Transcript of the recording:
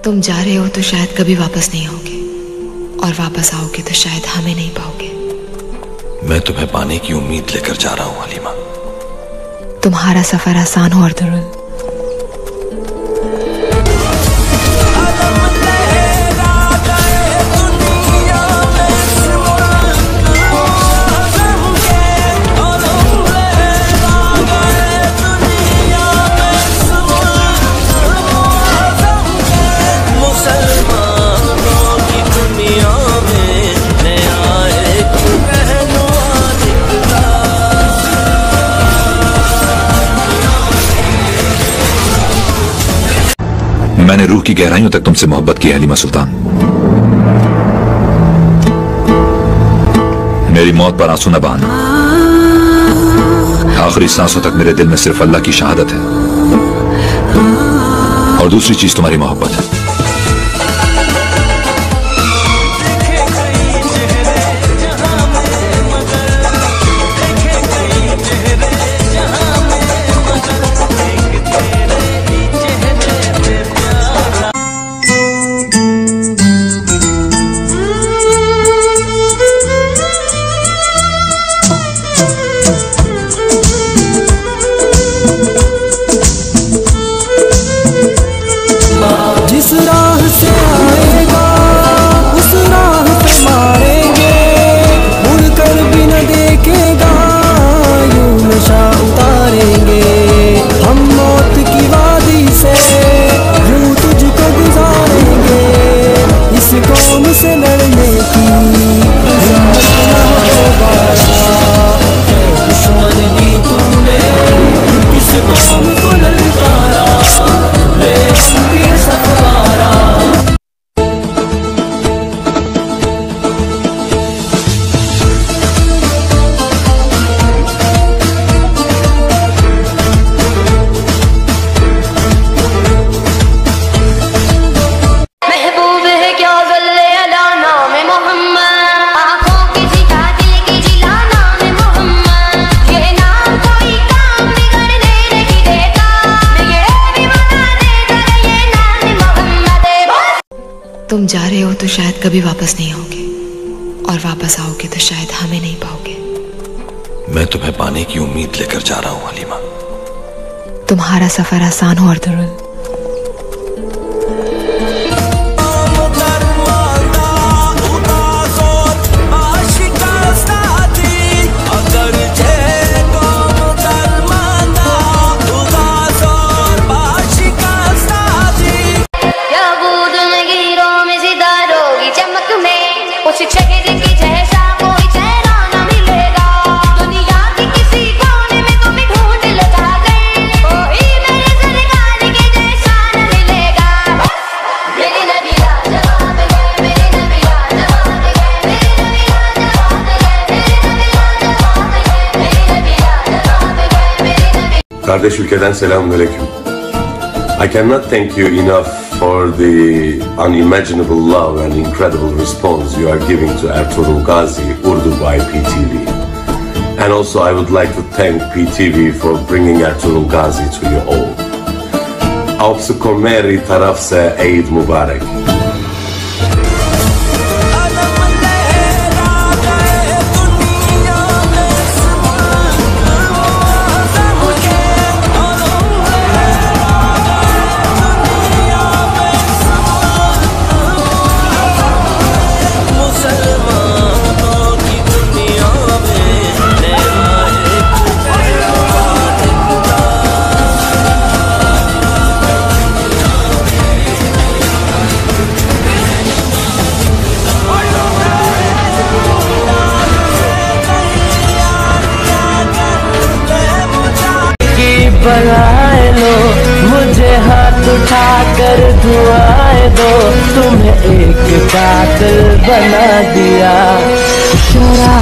तुम जा रहे हो तो शायद कभी वापस नहीं आओगे, और वापस आओगे तो शायद हमें नहीं पाओगे। मैं तुम्हें पाने की उम्मीद लेकर जा रहा हूं हलीमा। तुम्हारा सफर आसान हो अर्तुगरुल। मैंने रूह की गहराइयों तक तुमसे मोहब्बत की हलीमा सुल्तान। मेरी मौत पर आंसू न बहाना। आखिरी सांसों तक मेरे दिल में सिर्फ अल्लाह की शहादत है, और दूसरी चीज तुम्हारी मोहब्बत है। जिस राह से आएगा उस राह पे मारेंगे, मुड़कर भी न देखेगा यूं नशा उतारेंगे। हम मौत की वादी से यूं तुझको गुजारेंगे, इस कौम से लड़ने की हिम्मत न होगा। दुश्मन की तूने किस कौम को ललकारा, ले हम सफारा। महबूब है क्या ज़ल्ले अला नाम मोहम्मद, आँखों की जिला दिल की जिला नाम मोहम्मद। ये नाम कोई काम बिगड़ने नहीं देता, बिगड़े भी बना देता ये नाम मोहम्मद। तुम जा रहे हो तो शायद कभी वापस नहीं आओगे, और वापस आओगे तो शायद हमें नहीं पाओगे। मैं तुम्हें पाने की उम्मीद लेकर जा रहा हूं हलीमा। तुम्हारा सफर आसान हो अर्तुगरुल। उस शहर की जैसा कोई चेहरा न मिलेगा, दुनिया के किसी कोने में तुम्हें ढूंढ लो जाकर, कोई मेरे सरकार के जैसा न मिलेगा। मेरे नबी लाजवाब है, मेरे नबी लाजवाब है, मेरे नबी लाजवाब है, मेरे नबी लाजवाब है, मेरे नबी लाजवाब है, मेरे नबी। Kardeş ülkeden selamünaleyküm. I cannot thank you enough for the unimaginable love and incredible response you are giving to Ertuğrul Gazi Urdu by PTV. And also I would like to thank PTV for bringing Ertuğrul Gazi to you all. आपको मेरी तरफ से ईद मुबारक। बनाए लो मुझे, हाथ उठाकर दुआएं दो, तुम्हें एक कातिल बना दिया। शराब